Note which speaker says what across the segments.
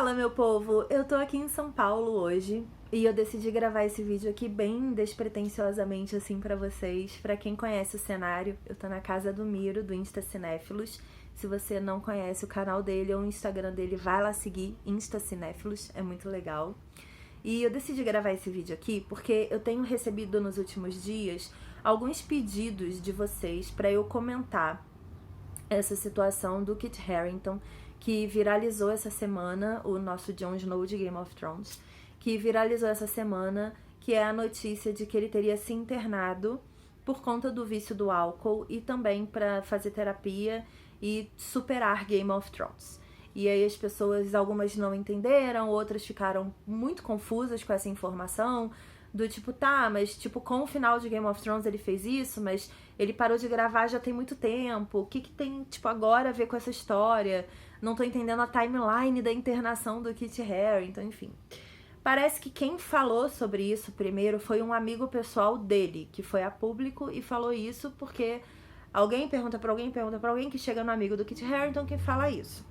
Speaker 1: Fala, meu povo! Eu tô aqui em São Paulo hoje e eu decidi gravar esse vídeo aqui bem despretensiosamente assim pra vocês. Pra quem conhece o cenário, eu tô na casa do Miro, do Insta Cinéfilos. Se você não conhece o canal dele ou o Instagram dele, vai lá seguir, Insta Cinéfilos, é muito legal. E eu decidi gravar esse vídeo aqui porque eu tenho recebido nos últimos dias alguns pedidos de vocês pra eu comentar essa situação do Kit Harington, que viralizou essa semana, o nosso Jon Snow de Game of Thrones, que viralizou essa semana, que é a notícia de que ele teria se internado por conta do vício do álcool e também para fazer terapia e superar Game of Thrones. E aí as pessoas, algumas não entenderam, outras ficaram muito confusas com essa informação, do tipo, tá, mas tipo, com o final de Game of Thrones ele fez isso, mas ele parou de gravar já tem muito tempo, o que que tem, tipo, agora a ver com essa história? Não tô entendendo a timeline da internação do Kit Harington, enfim. Parece que quem falou sobre isso primeiro foi um amigo pessoal dele, que foi a público e falou isso porque alguém pergunta pra alguém que chega no amigo do Kit Harington que fala isso.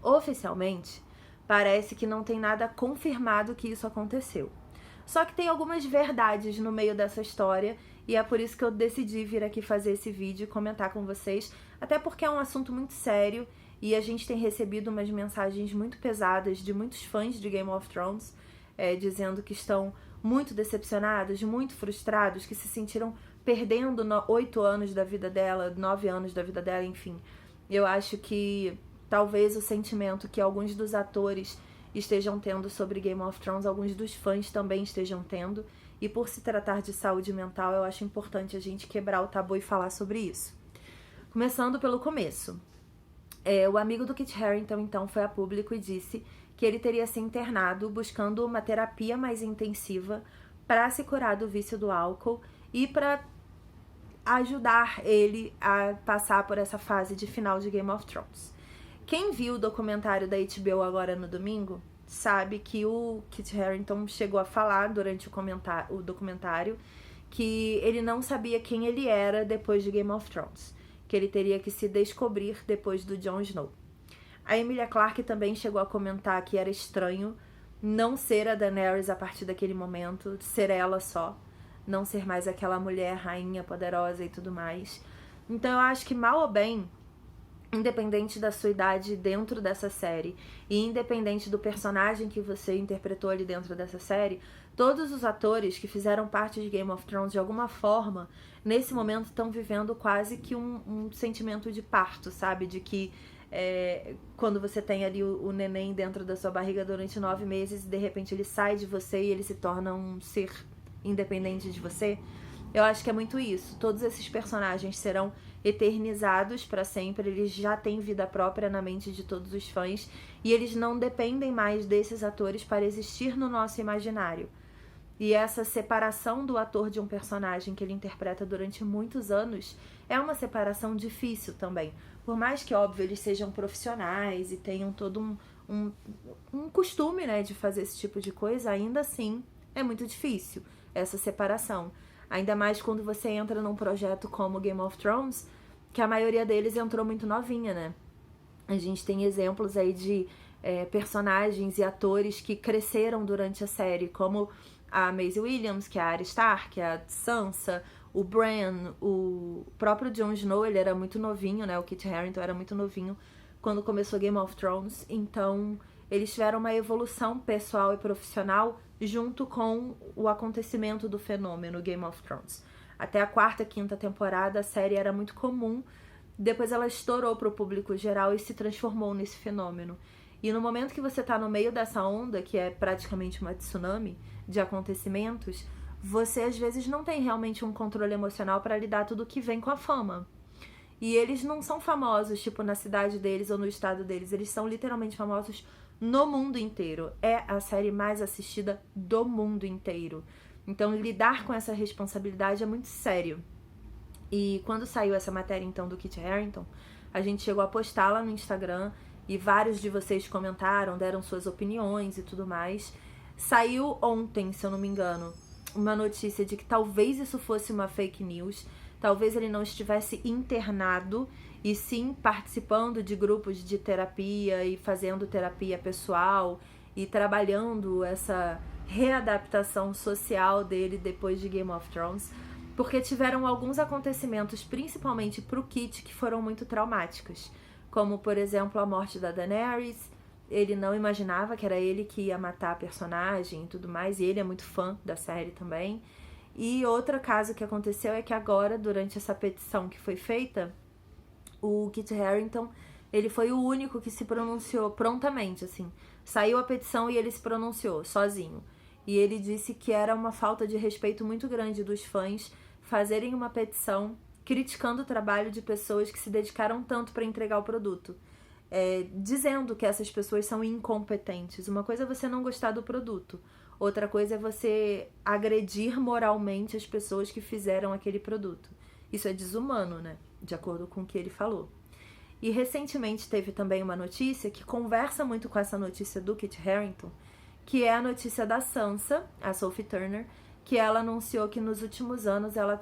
Speaker 1: Oficialmente, parece que não tem nada confirmado que isso aconteceu. Só que tem algumas verdades no meio dessa história e é por isso que eu decidi vir aqui fazer esse vídeo e comentar com vocês, até porque é um assunto muito sério e a gente tem recebido umas mensagens muito pesadas de muitos fãs de Game of Thrones, dizendo que estão muito decepcionados, muito frustrados, que se sentiram perdendo 8 anos da vida dela, 9 anos da vida dela, enfim. Eu acho que talvez o sentimento que alguns dos atores estejam tendo sobre Game of Thrones, alguns dos fãs também estejam tendo, e por se tratar de saúde mental, eu acho importante a gente quebrar o tabu e falar sobre isso. Começando pelo começo. O amigo do Kit Harington, então, foi a público e disse que ele teria se internado buscando uma terapia mais intensiva para se curar do vício do álcool e para ajudar ele a passar por essa fase de final de Game of Thrones. Quem viu o documentário da HBO agora no domingo sabe que o Kit Harington chegou a falar durante o documentário que ele não sabia quem ele era depois de Game of Thrones, que ele teria que se descobrir depois do Jon Snow. A Emilia Clarke também chegou a comentar que era estranho não ser a Daenerys a partir daquele momento, ser ela só, não ser mais aquela mulher rainha poderosa e tudo mais. Então eu acho que mal ou bem, independente da sua idade dentro dessa série e independente do personagem que você interpretou ali dentro dessa série, todos os atores que fizeram parte de Game of Thrones de alguma forma, nesse momento estão vivendo quase que um sentimento de parto, sabe? De que quando você tem ali o neném dentro da sua barriga durante 9 meses e de repente ele sai de você e ele se torna um ser independente de você. Eu acho que é muito isso. Todos esses personagens serão eternizados para sempre, eles já têm vida própria na mente de todos os fãs e eles não dependem mais desses atores para existir no nosso imaginário. E essa separação do ator de um personagem que ele interpreta durante muitos anos é uma separação difícil também. Por mais que, óbvio, eles sejam profissionais e tenham todo um costume, né, de fazer esse tipo de coisa, ainda assim é muito difícil essa separação. Ainda mais quando você entra num projeto como Game of Thrones, que a maioria deles entrou muito novinha, né? A gente tem exemplos aí de personagens e atores que cresceram durante a série, como a Maisie Williams, que é a Arya Stark, a Sansa, o Bran, o próprio Jon Snow, ele era muito novinho, né? O Kit Harington era muito novinho quando começou Game of Thrones, então eles tiveram uma evolução pessoal e profissional junto com o acontecimento do fenômeno Game of Thrones. Até a 4ª, 5ª temporada, a série era muito comum, depois ela estourou para o público geral e se transformou nesse fenômeno. E no momento que você tá no meio dessa onda, que é praticamente uma tsunami de acontecimentos, você às vezes não tem realmente um controle emocional para lidar tudo que vem com a fama. E eles não são famosos, tipo, na cidade deles ou no estado deles, eles são literalmente famosos no mundo inteiro. É a série mais assistida do mundo inteiro. Então, lidar com essa responsabilidade é muito sério. E quando saiu essa matéria, então, do Kit Harington, a gente chegou a postá-la no Instagram e vários de vocês comentaram, deram suas opiniões e tudo mais. Saiu ontem, se eu não me engano, uma notícia de que talvez isso fosse uma fake news. talvez ele não estivesse internado, e sim participando de grupos de terapia e fazendo terapia pessoal e trabalhando essa readaptação social dele depois de Game of Thrones, porque tiveram alguns acontecimentos, principalmente pro Kit, que foram muito traumáticos, como, por exemplo, a morte da Daenerys. Ele não imaginava que era ele que ia matar a personagem e tudo mais, e ele é muito fã da série também. E outro caso que aconteceu é que agora, durante essa petição que foi feita, o Kit Harington, ele foi o único que se pronunciou prontamente, assim. Saiu a petição e ele se pronunciou, sozinho. E ele disse que era uma falta de respeito muito grande dos fãs fazerem uma petição criticando o trabalho de pessoas que se dedicaram tanto para entregar o produto. Dizendo que essas pessoas são incompetentes. Uma coisa é você não gostar do produto, outra coisa é você agredir moralmente as pessoas que fizeram aquele produto. Isso é desumano, né? De acordo com o que ele falou. E recentemente teve também uma notícia que conversa muito com essa notícia do Kit Harington, que é a notícia da Sansa, a Sophie Turner, que ela anunciou que nos últimos anos ela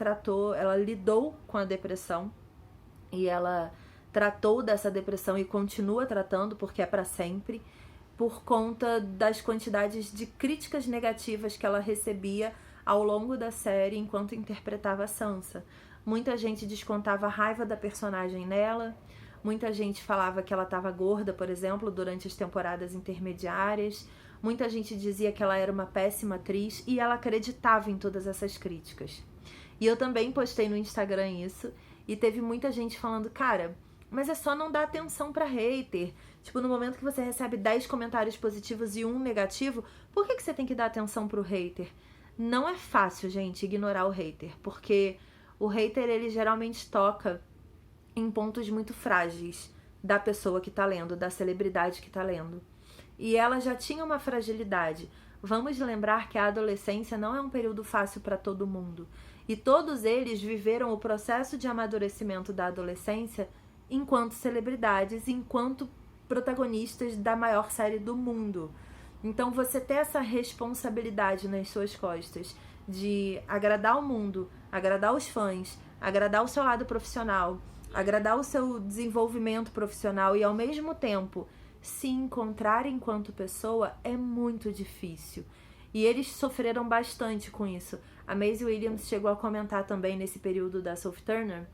Speaker 1: lidou com a depressão, e ela tratou dessa depressão e continua tratando, porque é para sempre, por conta das quantidades de críticas negativas que ela recebia ao longo da série enquanto interpretava a Sansa. Muita gente descontava a raiva da personagem nela, muita gente falava que ela estava gorda, por exemplo, durante as temporadas intermediárias, muita gente dizia que ela era uma péssima atriz, e ela acreditava em todas essas críticas. E eu também postei no Instagram isso, e teve muita gente falando, cara, mas é só não dar atenção pra hater. Tipo, no momento que você recebe 10 comentários positivos e 1 negativo, por que você tem que dar atenção pro hater? Não é fácil, gente, ignorar o hater, porque o hater, ele geralmente toca em pontos muito frágeis da pessoa que tá lendo, da celebridade que tá lendo. E ela já tinha uma fragilidade. Vamos lembrar que a adolescência não é um período fácil para todo mundo. E todos eles viveram o processo de amadurecimento da adolescência enquanto celebridades, enquanto protagonistas da maior série do mundo. Então você ter essa responsabilidade nas suas costas de agradar o mundo, agradar os fãs, agradar o seu lado profissional, agradar o seu desenvolvimento profissional e ao mesmo tempo se encontrar enquanto pessoa é muito difícil. E eles sofreram bastante com isso. A Maisie Williams chegou a comentar também nesse período da Sophie Turner.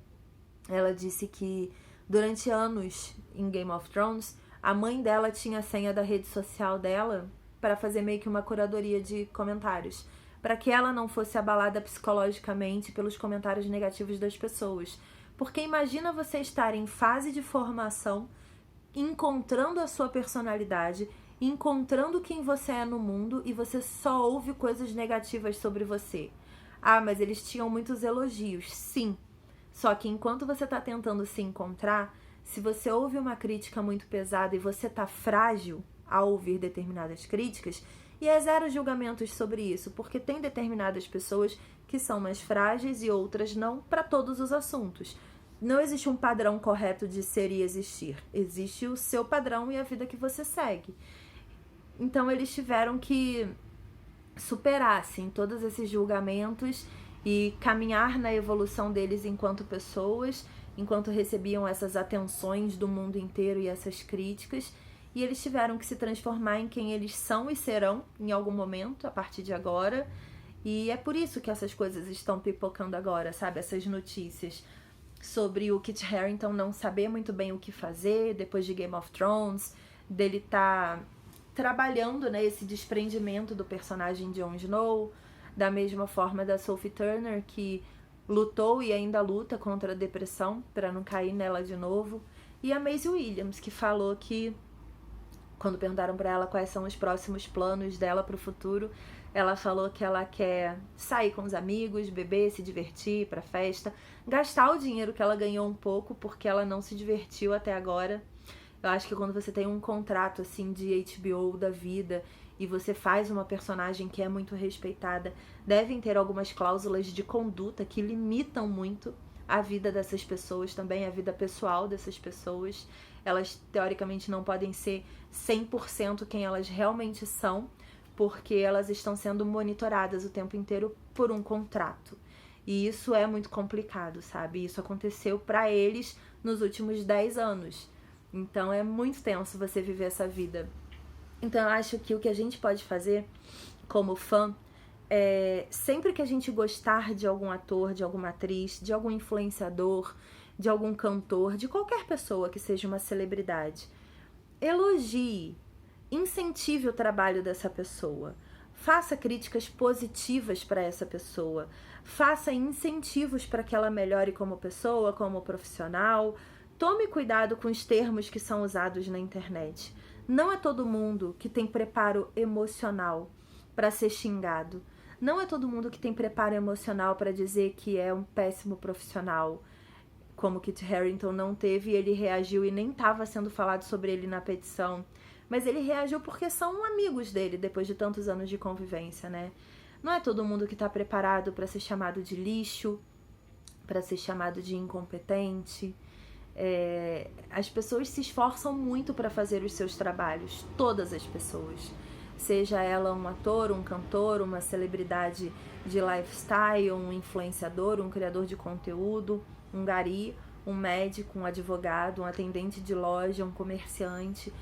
Speaker 1: Ela disse que durante anos em Game of Thrones, a mãe dela tinha a senha da rede social dela para fazer meio que uma curadoria de comentários, para que ela não fosse abalada psicologicamente pelos comentários negativos das pessoas. Porque imagina você estar em fase de formação, encontrando a sua personalidade, encontrando quem você é no mundo, e você só ouve coisas negativas sobre você. Ah, mas eles tinham muitos elogios. Sim. Só que enquanto você está tentando se encontrar, se você ouve uma crítica muito pesada e você está frágil ao ouvir determinadas críticas, e é zero julgamentos sobre isso, porque tem determinadas pessoas que são mais frágeis e outras não, para todos os assuntos. Não existe um padrão correto de ser e existir. Existe o seu padrão e a vida que você segue. Então eles tiveram que superar, assim, todos esses julgamentos e caminhar na evolução deles enquanto pessoas, enquanto recebiam essas atenções do mundo inteiro e essas críticas. E eles tiveram que se transformar em quem eles são e serão em algum momento, a partir de agora. E é por isso que essas coisas estão pipocando agora, sabe? Essas notícias sobre o Kit Harington não saber muito bem o que fazer depois de Game of Thrones, dele tá trabalhando, né, esse desprendimento do personagem de Jon Snow, da mesma forma da Sophie Turner, que lutou e ainda luta contra a depressão para não cair nela de novo, e a Maisie Williams, que falou que quando perguntaram para ela quais são os próximos planos dela para o futuro, ela falou que ela quer sair com os amigos, beber, se divertir, ir pra festa, gastar o dinheiro que ela ganhou um pouco, porque ela não se divertiu até agora. Eu acho que quando você tem um contrato assim de HBO da vida e você faz uma personagem que é muito respeitada, devem ter algumas cláusulas de conduta que limitam muito a vida dessas pessoas, também a vida pessoal dessas pessoas. Elas, teoricamente, não podem ser 100% quem elas realmente são, porque elas estão sendo monitoradas o tempo inteiro por um contrato. E isso é muito complicado, sabe? Isso aconteceu pra eles nos últimos 10 anos. Então é muito tenso você viver essa vida. Então eu acho que o que a gente pode fazer como fã é, sempre que a gente gostar de algum ator, de alguma atriz, de algum influenciador, de algum cantor, de qualquer pessoa que seja uma celebridade, elogie, incentive o trabalho dessa pessoa, faça críticas positivas para essa pessoa, faça incentivos para que ela melhore como pessoa, como profissional. Tome cuidado com os termos que são usados na internet. Não é todo mundo que tem preparo emocional para ser xingado. Não é todo mundo que tem preparo emocional para dizer que é um péssimo profissional, como Kit Harington não teve, e ele reagiu e nem estava sendo falado sobre ele na petição. Mas ele reagiu porque são amigos dele, depois de tantos anos de convivência, né? Não é todo mundo que está preparado para ser chamado de lixo, para ser chamado de incompetente. As pessoas se esforçam muito para fazer os seus trabalhos, todas as pessoas. Seja ela um ator, um cantor, uma celebridade de lifestyle, um influenciador, um criador de conteúdo, um gari, um médico, um advogado, um atendente de loja, um comerciante,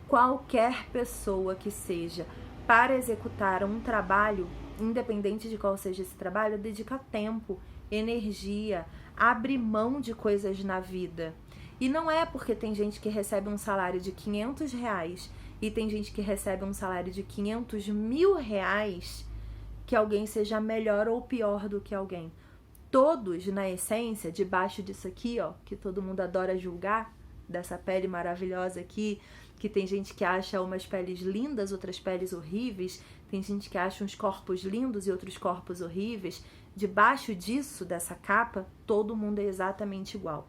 Speaker 1: qualquer pessoa que seja, para executar um trabalho, independente de qual seja esse trabalho, dedica tempo, energia, abre mão de coisas na vida. E não é porque tem gente que recebe um salário de R$500 e tem gente que recebe um salário de R$500.000 que alguém seja melhor ou pior do que alguém. Todos, na essência, debaixo disso aqui, ó, que todo mundo adora julgar, dessa pele maravilhosa aqui, que tem gente que acha umas peles lindas, outras peles horríveis, tem gente que acha uns corpos lindos e outros corpos horríveis. Debaixo disso, dessa capa, todo mundo é exatamente igual.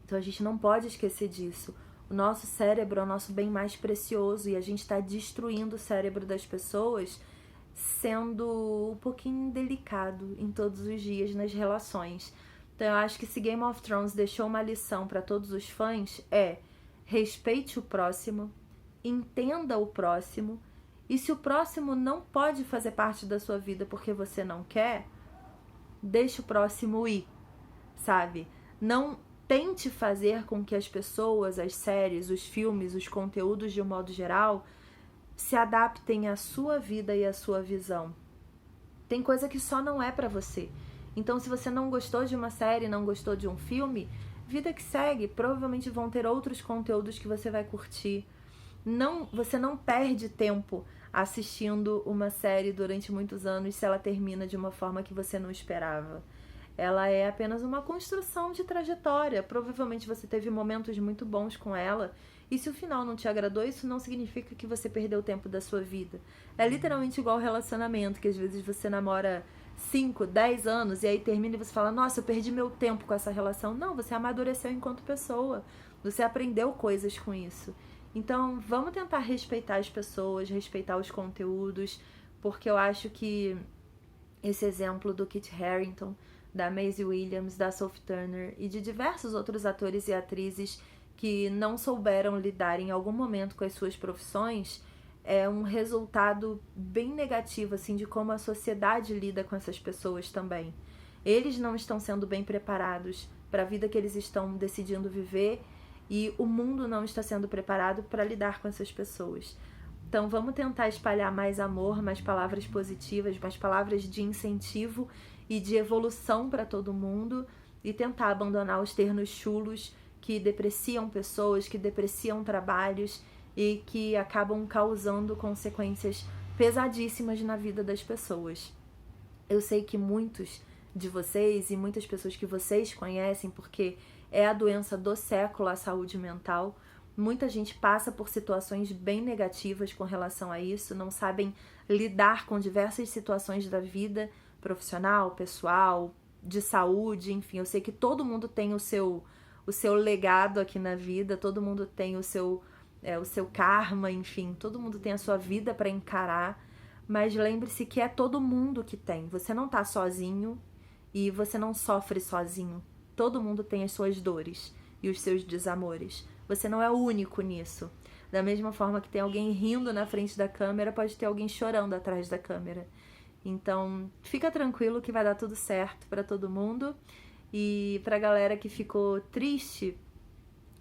Speaker 1: Então a gente não pode esquecer disso. O nosso cérebro é o nosso bem mais precioso e a gente está destruindo o cérebro das pessoas sendo um pouquinho delicado em todos os dias nas relações. Então eu acho que se Game of Thrones deixou uma lição para todos os fãs é: respeite o próximo, entenda o próximo, e se o próximo não pode fazer parte da sua vida porque você não quer, deixe o próximo ir, sabe? Não tente fazer com que as pessoas, as séries, os filmes, os conteúdos de um modo geral se adaptem à sua vida e à sua visão. Tem coisa que só não é pra você. Então, se você não gostou de uma série, não gostou de um filme, vida que segue. Provavelmente vão ter outros conteúdos que você vai curtir. Você não perde tempo assistindo uma série durante muitos anos se ela termina de uma forma que você não esperava. Ela é apenas uma construção de trajetória. Provavelmente você teve momentos muito bons com ela. E se o final não te agradou, isso não significa que você perdeu o tempo da sua vida. É literalmente igual relacionamento, que às vezes você namora 5, 10 anos e aí termina e você fala: nossa, eu perdi meu tempo com essa relação. Não, você amadureceu enquanto pessoa. Você aprendeu coisas com isso. Então, vamos tentar respeitar as pessoas, respeitar os conteúdos, porque eu acho que esse exemplo do Kit Harington, da Maisie Williams, da Sophie Turner e de diversos outros atores e atrizes que não souberam lidar em algum momento com as suas profissões, é um resultado bem negativo, assim, de como a sociedade lida com essas pessoas também. Eles não estão sendo bem preparados para a vida que eles estão decidindo viver e o mundo não está sendo preparado para lidar com essas pessoas. Então vamos tentar espalhar mais amor, mais palavras positivas, mais palavras de incentivo e de evolução para todo mundo e tentar abandonar os termos chulos que depreciam pessoas, que depreciam trabalhos e que acabam causando consequências pesadíssimas na vida das pessoas. Eu sei que muitos de vocês e muitas pessoas que vocês conhecem, porque é a doença do século, a saúde mental, muita gente passa por situações bem negativas com relação a isso, não sabem lidar com diversas situações da vida profissional, pessoal, de saúde, enfim. Eu sei que todo mundo tem o seu legado aqui na vida, todo mundo tem o seu karma, enfim, todo mundo tem a sua vida para encarar, mas lembre-se que é todo mundo que tem. Você não tá sozinho e você não sofre sozinho. Todo mundo tem as suas dores e os seus desamores. Você não é o único nisso. Da mesma forma que tem alguém rindo na frente da câmera, pode ter alguém chorando atrás da câmera. Então, fica tranquilo que vai dar tudo certo pra todo mundo. E pra galera que ficou triste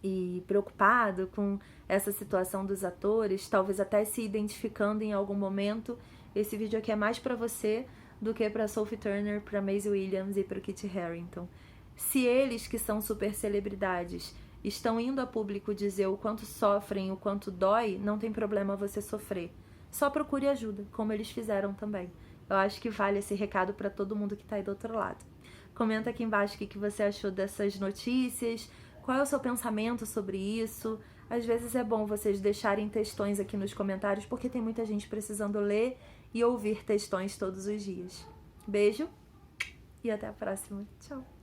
Speaker 1: e preocupado com essa situação dos atores, talvez até se identificando em algum momento, esse vídeo aqui é mais pra você do que pra Sophie Turner, pra Maisie Williams e pro Kit Harington. Se eles, que são super celebridades, estão indo a público dizer o quanto sofrem, o quanto dói, não tem problema você sofrer. Só procure ajuda, como eles fizeram também. Eu acho que vale esse recado pra todo mundo que tá aí do outro lado. Comenta aqui embaixo o que você achou dessas notícias, qual é o seu pensamento sobre isso. Às vezes é bom vocês deixarem textões aqui nos comentários, porque tem muita gente precisando ler e ouvir textões todos os dias. Beijo e até a próxima. Tchau!